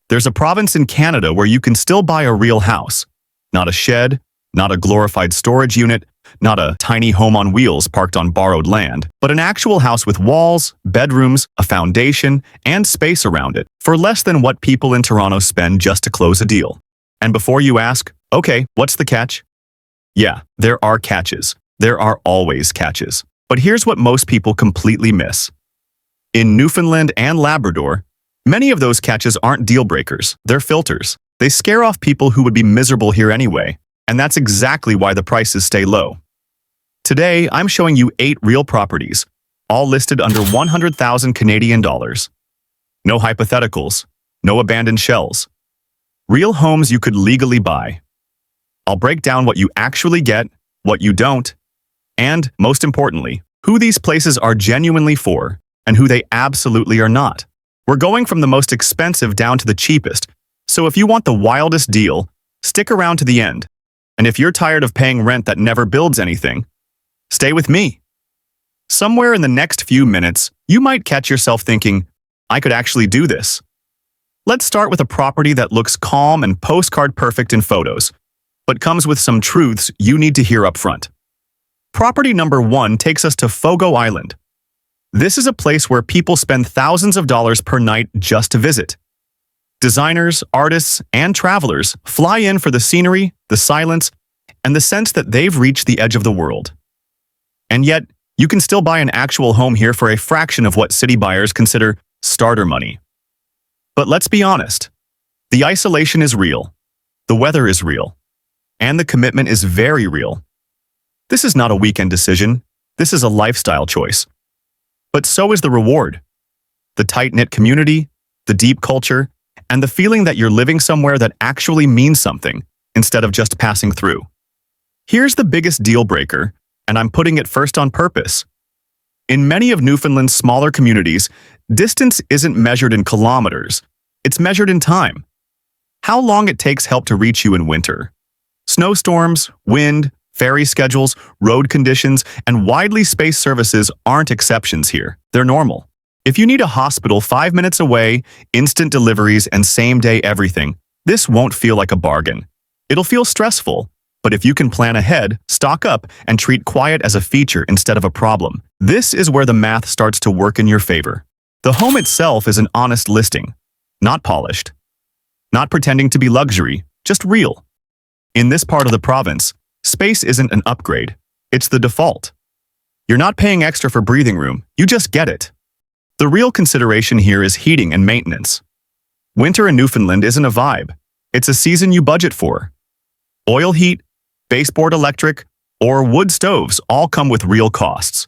There's a province in Canada where you can still buy a real house. Not a shed, not a glorified storage unit, not a tiny home on wheels parked on borrowed land, but an actual house with walls, bedrooms, a foundation, and space around it, for less than what people in Toronto spend just to close a deal. And before you ask, okay, what's the catch? Yeah, there are catches. There are always catches. But here's what most people completely miss. In Newfoundland and Labrador, many of those catches aren't deal breakers, they're filters. They scare off people who would be miserable here anyway, and that's exactly why the prices stay low. Today, I'm showing you 8 real properties, all listed under 100,000 Canadian dollars. No hypotheticals, no abandoned shells. Real homes you could legally buy. I'll break down what you actually get, what you don't, and, most importantly, who these places are genuinely for and who they absolutely are not. We're going from the most expensive down to the cheapest, so if you want the wildest deal, stick around to the end. And if you're tired of paying rent that never builds anything, stay with me. Somewhere in the next few minutes, you might catch yourself thinking, I could actually do this. Let's start with a property that looks calm and postcard perfect in photos, but comes with some truths you need to hear up front. Property number 1 takes us to Fogo Island. This is a place where people spend thousands of dollars per night just to visit. Designers, artists, and travelers fly in for the scenery, the silence, and the sense that they've reached the edge of the world. And yet, you can still buy an actual home here for a fraction of what city buyers consider starter money. But let's be honest, the isolation is real, the weather is real, and the commitment is very real. This is not a weekend decision, this is a lifestyle choice. But so is the reward. The tight-knit community, the deep culture, and the feeling that you're living somewhere that actually means something, instead of just passing through. Here's the biggest deal breaker, and I'm putting it first on purpose. In many of Newfoundland's smaller communities, distance isn't measured in kilometers, it's measured in time. How long it takes help to reach you in winter. Snowstorms, wind, ferry schedules, road conditions, and widely spaced services aren't exceptions here. They're normal. If you need a hospital 5 minutes away, instant deliveries, and same-day everything, this won't feel like a bargain. It'll feel stressful, but if you can plan ahead, stock up, and treat quiet as a feature instead of a problem, this is where the math starts to work in your favor. The home itself is an honest listing, not polished. Not pretending to be luxury, just real. In this part of the province, space isn't an upgrade, it's the default. You're not paying extra for breathing room, you just get it. The real consideration here is heating and maintenance. Winter in Newfoundland isn't a vibe, it's a season you budget for. Oil heat, baseboard electric, or wood stoves all come with real costs.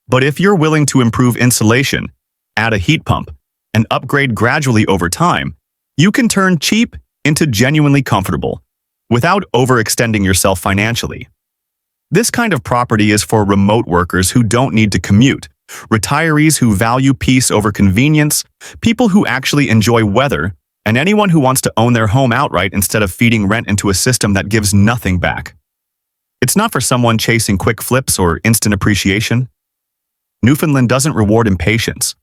But if you're willing to improve insulation, add a heat pump, and upgrade gradually over time, you can turn cheap into genuinely comfortable, without overextending yourself financially. This kind of property is for remote workers who don't need to commute, retirees who value peace over convenience, people who actually enjoy weather, and anyone who wants to own their home outright instead of feeding rent into a system that gives nothing back. It's not for someone chasing quick flips or instant appreciation. Newfoundland doesn't reward impatience.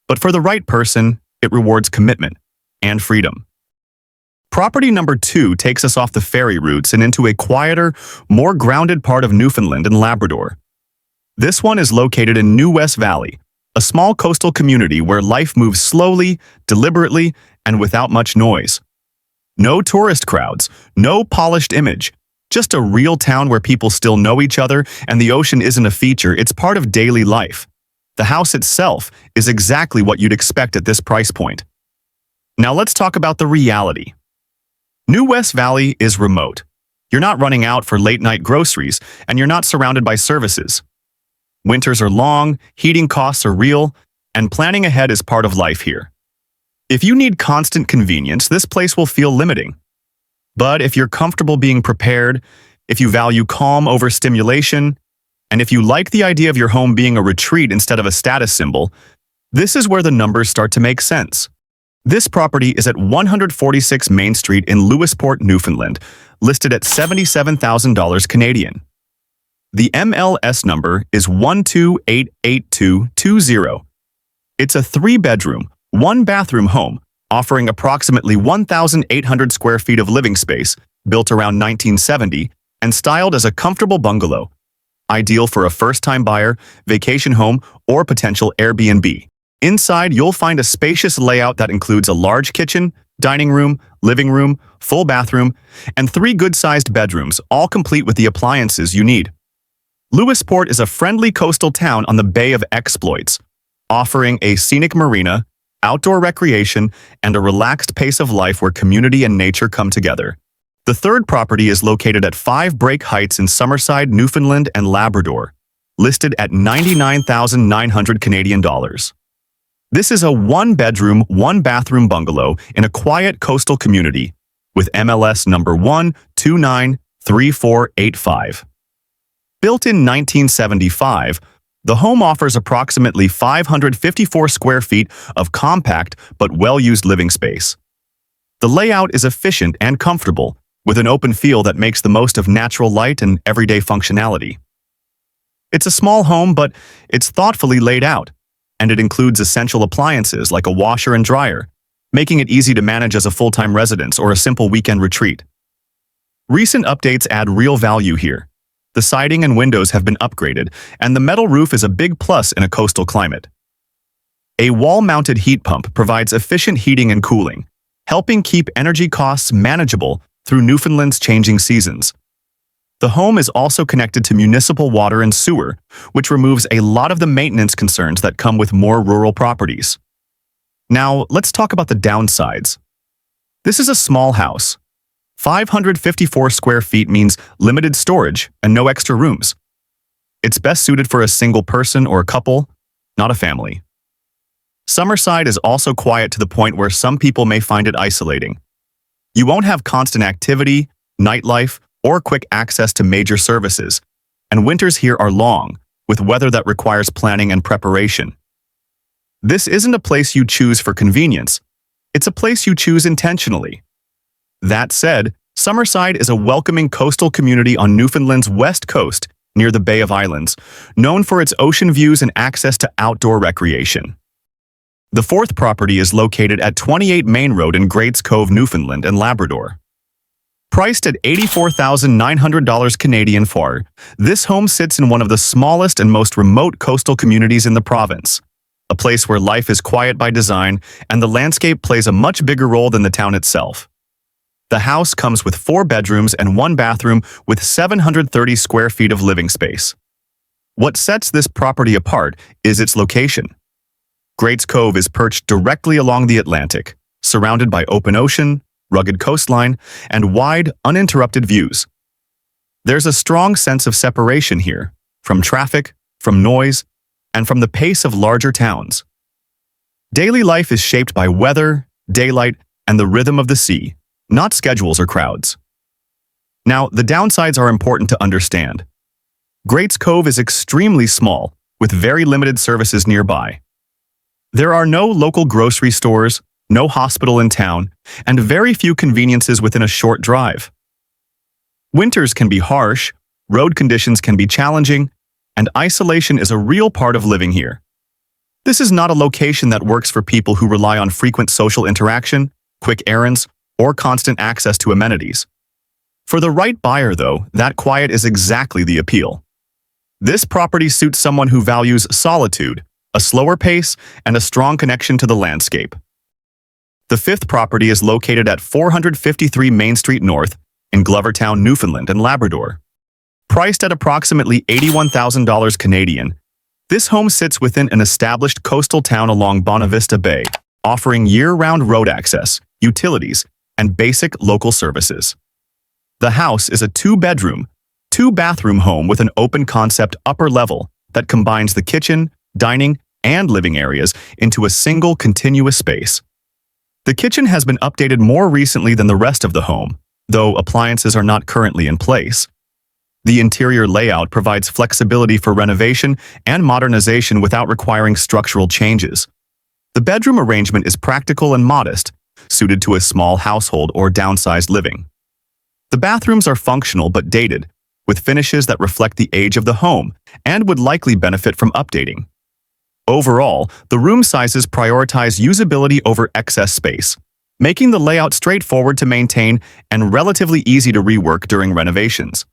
But for the right person, it rewards commitment and freedom. Property number 2 takes us off the ferry routes and into a quieter, more grounded part of Newfoundland and Labrador. This one is located in New West Valley, a small coastal community where life moves slowly, deliberately, and without much noise. No tourist crowds, no polished image, just a real town where people still know each other and the ocean isn't a feature, it's part of daily life. The house itself is exactly what you'd expect at this price point. Now let's talk about the reality. New West Valley is remote. You're not running out for late-night groceries, and you're not surrounded by services. Winters are long, heating costs are real, and planning ahead is part of life here. If you need constant convenience, this place will feel limiting. But if you're comfortable being prepared, if you value calm over stimulation, and if you like the idea of your home being a retreat instead of a status symbol, this is where the numbers start to make sense. This property is at 146 Main Street in Lewisporte, Newfoundland, listed at $77,000 Canadian. The MLS number is 1288220. It's a 3-bedroom, 1-bathroom home offering approximately 1,800 square feet of living space, built around 1970, and styled as a comfortable bungalow, ideal for a first-time buyer, vacation home, or potential Airbnb. Inside, you'll find a spacious layout that includes a large kitchen, dining room, living room, full bathroom, and 3 good-sized bedrooms, all complete with the appliances you need. Lewisporte is a friendly coastal town on the Bay of Exploits, offering a scenic marina, outdoor recreation, and a relaxed pace of life where community and nature come together. The third property is located at 5 Break Heights in Summerside, Newfoundland and Labrador, listed at $99,900 Canadian dollars. This is a 1-bedroom, 1-bathroom bungalow in a quiet coastal community with MLS number 1293485. Built in 1975, the home offers approximately 554 square feet of compact but well-used living space. The layout is efficient and comfortable, with an open feel that makes the most of natural light and everyday functionality. It's a small home, but it's thoughtfully laid out, and it includes essential appliances like a washer and dryer, making it easy to manage as a full-time residence or a simple weekend retreat. Recent updates add real value here. The siding and windows have been upgraded, and the metal roof is a big plus in a coastal climate. A wall-mounted heat pump provides efficient heating and cooling, helping keep energy costs manageable through Newfoundland's changing seasons. The home is also connected to municipal water and sewer, which removes a lot of the maintenance concerns that come with more rural properties. Now, let's talk about the downsides. This is a small house. 554 square feet means limited storage and no extra rooms. It's best suited for a single person or a couple, not a family. Summerside is also quiet to the point where some people may find it isolating. You won't have constant activity, nightlife, or quick access to major services, and winters here are long, with weather that requires planning and preparation. This isn't a place you choose for convenience. It's a place you choose intentionally. That said, Summerside is a welcoming coastal community on Newfoundland's west coast near the Bay of Islands, known for its ocean views and access to outdoor recreation. The fourth property is located at 28 Main Road in Grates Cove, Newfoundland and Labrador. Priced at $84,900 Canadian for, this home sits in one of the smallest and most remote coastal communities in the province, a place where life is quiet by design and the landscape plays a much bigger role than the town itself. The house comes with 4 bedrooms and 1 bathroom with 730 square feet of living space. What sets this property apart is its location. Grates Cove is perched directly along the Atlantic, surrounded by open ocean, rugged coastline, and wide, uninterrupted views. There's a strong sense of separation here, from traffic, from noise, and from the pace of larger towns. Daily life is shaped by weather, daylight, and the rhythm of the sea, not schedules or crowds. Now, the downsides are important to understand. Grates Cove is extremely small, with very limited services nearby. There are no local grocery stores, no hospital in town, and very few conveniences within a short drive. Winters can be harsh, road conditions can be challenging, and isolation is a real part of living here. This is not a location that works for people who rely on frequent social interaction, quick errands, or constant access to amenities. For the right buyer, though, that quiet is exactly the appeal. This property suits someone who values solitude, a slower pace, and a strong connection to the landscape. The fifth property is located at 453 Main Street North in Glovertown, Newfoundland and Labrador. Priced at approximately $81,000 Canadian, this home sits within an established coastal town along Bonavista Bay, offering year-round road access, utilities, and basic local services. The house is a 2-bedroom, 2-bathroom home with an open-concept upper level that combines the kitchen, dining, and living areas into a single continuous space. The kitchen has been updated more recently than the rest of the home, though appliances are not currently in place. The interior layout provides flexibility for renovation and modernization without requiring structural changes. The bedroom arrangement is practical and modest, suited to a small household or downsized living. The bathrooms are functional but dated, with finishes that reflect the age of the home and would likely benefit from updating. Overall, the room sizes prioritize usability over excess space, making the layout straightforward to maintain and relatively easy to rework during renovations.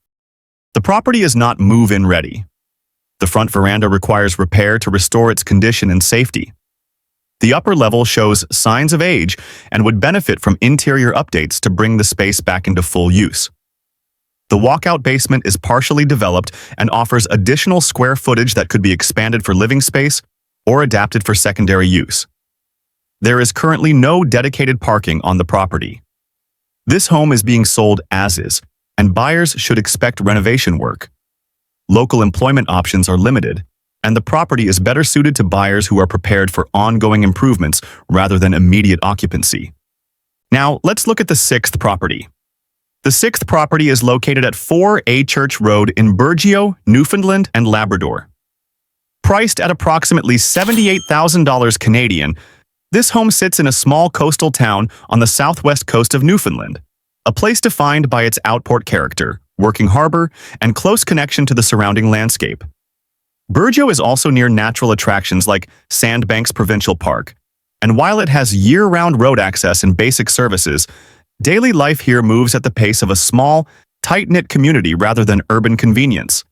The property is not move-in ready. The front veranda requires repair to restore its condition and safety. The upper level shows signs of age and would benefit from interior updates to bring the space back into full use. The walkout basement is partially developed and offers additional square footage that could be expanded for living space or adapted for secondary use. There is currently no dedicated parking on the property. This home is being sold as is, and buyers should expect renovation work. Local employment options are limited, and the property is better suited to buyers who are prepared for ongoing improvements rather than immediate occupancy. Now, let's look at the sixth property. The sixth property is located at 4A Church Road in Burgeo, Newfoundland and Labrador. Priced at approximately $78,000 Canadian, this home sits in a small coastal town on the southwest coast of Newfoundland, a place defined by its outport character, working harbor, and close connection to the surrounding landscape. Burgeo is also near natural attractions like Sandbanks Provincial Park, and while it has year-round road access and basic services, daily life here moves at the pace of a small, tight-knit community rather than urban convenience.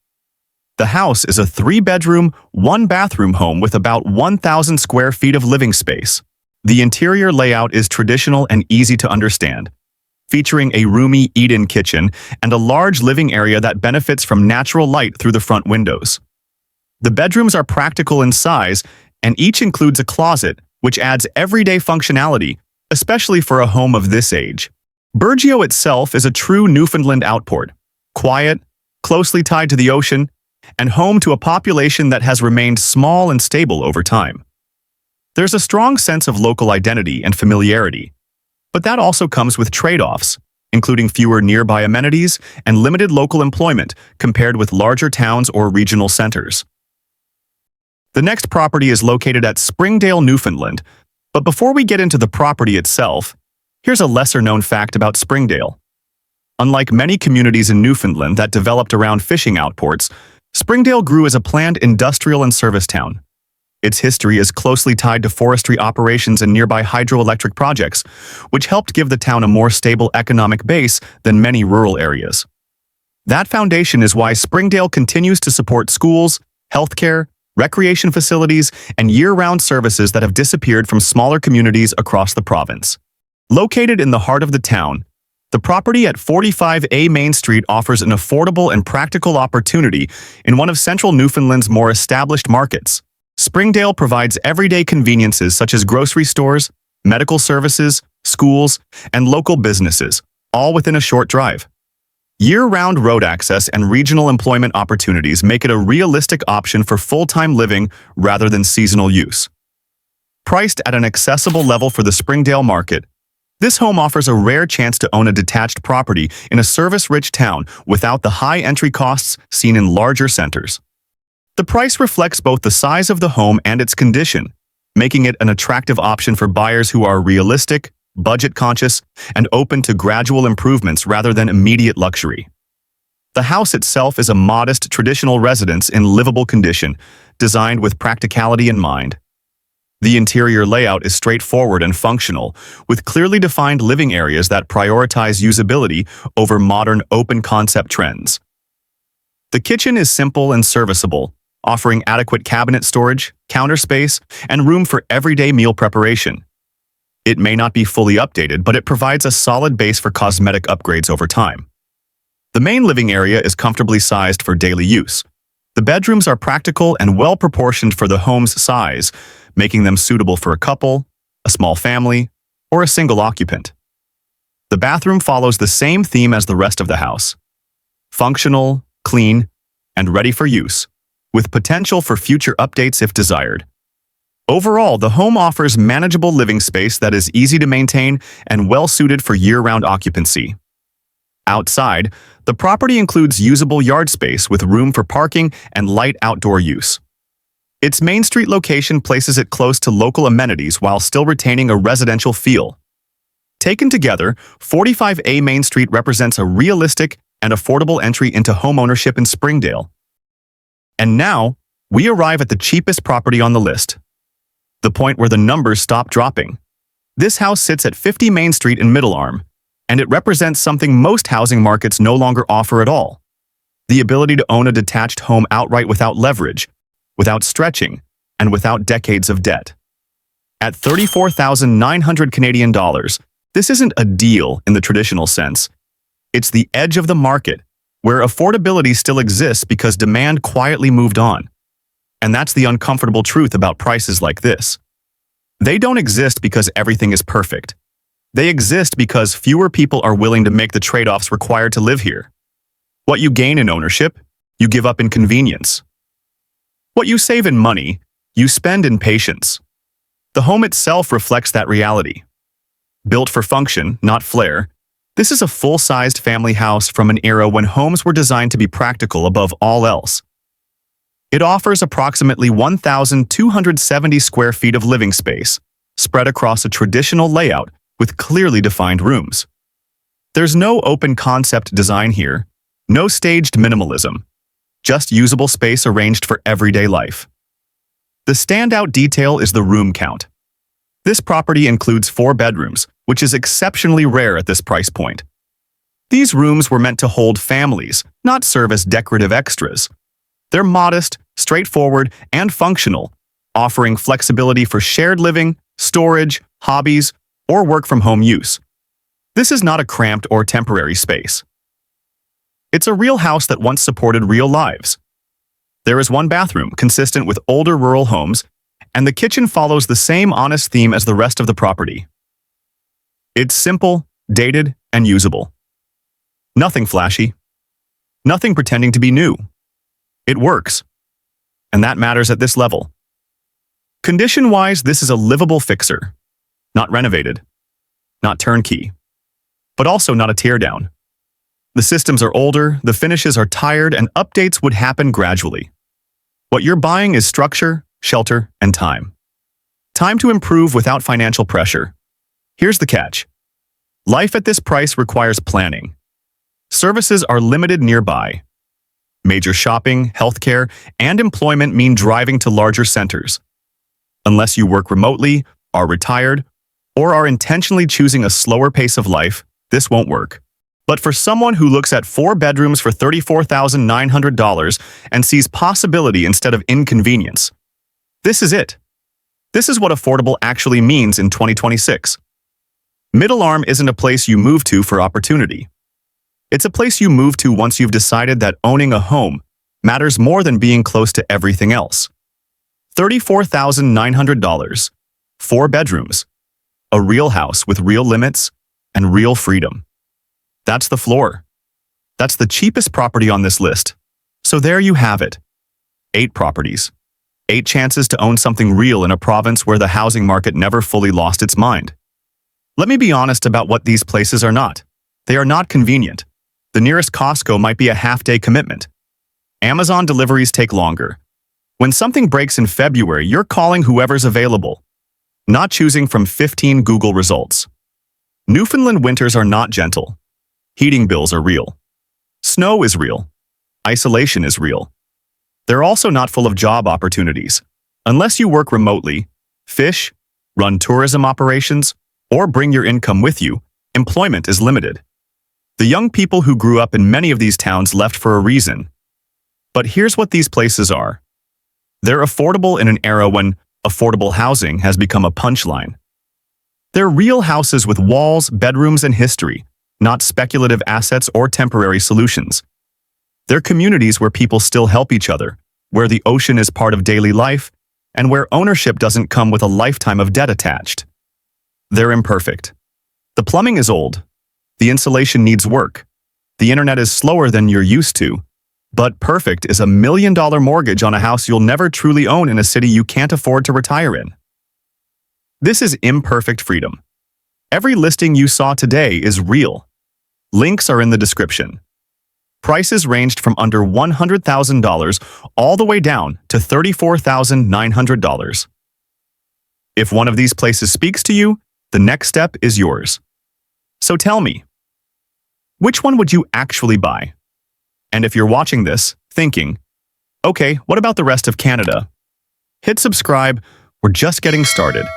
The house is a 3-bedroom, 1-bathroom home with about 1,000 square feet of living space. The interior layout is traditional and easy to understand, featuring a roomy eat-in kitchen and a large living area that benefits from natural light through the front windows. The bedrooms are practical in size, and each includes a closet, which adds everyday functionality, especially for a home of this age. Burgeo itself is a true Newfoundland outport, quiet, closely tied to the ocean, and home to a population that has remained small and stable over time. There's a strong sense of local identity and familiarity, but that also comes with trade-offs, including fewer nearby amenities and limited local employment compared with larger towns or regional centers. The next property is located at Springdale, Newfoundland, but before we get into the property itself, here's a lesser-known fact about Springdale. Unlike many communities in Newfoundland that developed around fishing outports, Springdale grew as a planned industrial and service town. Its history is closely tied to forestry operations and nearby hydroelectric projects, which helped give the town a more stable economic base than many rural areas. That foundation is why Springdale continues to support schools, healthcare, recreation facilities, and year-round services that have disappeared from smaller communities across the province. Located in the heart of the town, the property at 45A Main Street offers an affordable and practical opportunity in one of central Newfoundland's more established markets. Springdale provides everyday conveniences such as grocery stores, medical services, schools, and local businesses, all within a short drive. Year-round road access and regional employment opportunities make it a realistic option for full-time living rather than seasonal use. Priced at an accessible level for the Springdale market, this home offers a rare chance to own a detached property in a service-rich town without the high entry costs seen in larger centers. The price reflects both the size of the home and its condition, making it an attractive option for buyers who are realistic, budget-conscious, and open to gradual improvements rather than immediate luxury. The house itself is a modest, traditional residence in livable condition, designed with practicality in mind. The interior layout is straightforward and functional, with clearly defined living areas that prioritize usability over modern open-concept trends. The kitchen is simple and serviceable, offering adequate cabinet storage, counter space, and room for everyday meal preparation. It may not be fully updated, but it provides a solid base for cosmetic upgrades over time. The main living area is comfortably sized for daily use. The bedrooms are practical and well-proportioned for the home's size, making them suitable for a couple, a small family, or a single occupant. The bathroom follows the same theme as the rest of the house: functional, clean, and ready for use, with potential for future updates if desired. Overall, the home offers manageable living space that is easy to maintain and well-suited for year-round occupancy. Outside, the property includes usable yard space with room for parking and light outdoor use. Its Main Street location places it close to local amenities while still retaining a residential feel. Taken together, 45A Main Street represents a realistic and affordable entry into homeownership in Springdale. And now, we arrive at the cheapest property on the list, the point where the numbers stop dropping. This house sits at 50 Main Street in Middle Arm, and it represents something most housing markets no longer offer at all: the ability to own a detached home outright without leverage, without stretching, and without decades of debt. At 34,900 Canadian dollars, this isn't a deal in the traditional sense. It's the edge of the market, where affordability still exists because demand quietly moved on. And that's the uncomfortable truth about prices like this. They don't exist because everything is perfect. They exist because fewer people are willing to make the trade-offs required to live here. What you gain in ownership, you give up in convenience. What you save in money, you spend in patience. The home itself reflects that reality. Built for function, not flair, this is a full-sized family house from an era when homes were designed to be practical above all else. It offers approximately 1,270 square feet of living space, spread across a traditional layout with clearly defined rooms. There's no open concept design here, no staged minimalism, just usable space arranged for everyday life. The standout detail is the room count. This property includes 4 bedrooms, which is exceptionally rare at this price point. These rooms were meant to hold families, not serve as decorative extras. They're modest, straightforward, and functional, offering flexibility for shared living, storage, hobbies, or work-from-home use. This is not a cramped or temporary space. It's a real house that once supported real lives. There is 1 bathroom, consistent with older rural homes, and the kitchen follows the same honest theme as the rest of the property. It's simple, dated, and usable. Nothing flashy. Nothing pretending to be new. It works. And that matters at this level. Condition-wise, this is a livable fixer. Not renovated. Not turnkey. But also not a teardown. The systems are older, the finishes are tired, and updates would happen gradually. What you're buying is structure, shelter, and time. Time to improve without financial pressure. Here's the catch. Life at this price requires planning. Services are limited nearby. Major shopping, healthcare, and employment mean driving to larger centers. Unless you work remotely, are retired, or are intentionally choosing a slower pace of life, this won't work. But for someone who looks at 4 bedrooms for $34,900 and sees possibility instead of inconvenience, this is it. This is what affordable actually means in 2026. Middle Arm isn't a place you move to for opportunity. It's a place you move to once you've decided that owning a home matters more than being close to everything else. $34,900, 4 bedrooms, a real house with real limits and real freedom. That's the floor. That's the cheapest property on this list. So there you have it. 8 properties. 8 chances to own something real in a province where the housing market never fully lost its mind. Let me be honest about what these places are not. They are not convenient. The nearest Costco might be a half-day commitment. Amazon deliveries take longer. When something breaks in February, you're calling whoever's available, not choosing from 15 Google results. Newfoundland winters are not gentle. Heating bills are real. Snow is real. Isolation is real. They're also not full of job opportunities. Unless you work remotely, fish, run tourism operations, or bring your income with you, employment is limited. The young people who grew up in many of these towns left for a reason. But here's what these places are. They're affordable in an era when affordable housing has become a punchline. They're real houses with walls, bedrooms, and history, not speculative assets or temporary solutions. They're communities where people still help each other, where the ocean is part of daily life, and where ownership doesn't come with a lifetime of debt attached. They're imperfect. The plumbing is old. The insulation needs work. The internet is slower than you're used to. But perfect is $1 million mortgage on a house you'll never truly own in a city you can't afford to retire in. This is imperfect freedom. Every listing you saw today is real. Links are in the description. Prices ranged from under $100,000 all the way down to $34,900. If one of these places speaks to you, the next step is yours. So tell me, which one would you actually buy? And if you're watching this, thinking, Okay, what about the rest of Canada? Hit subscribe, we're just getting started.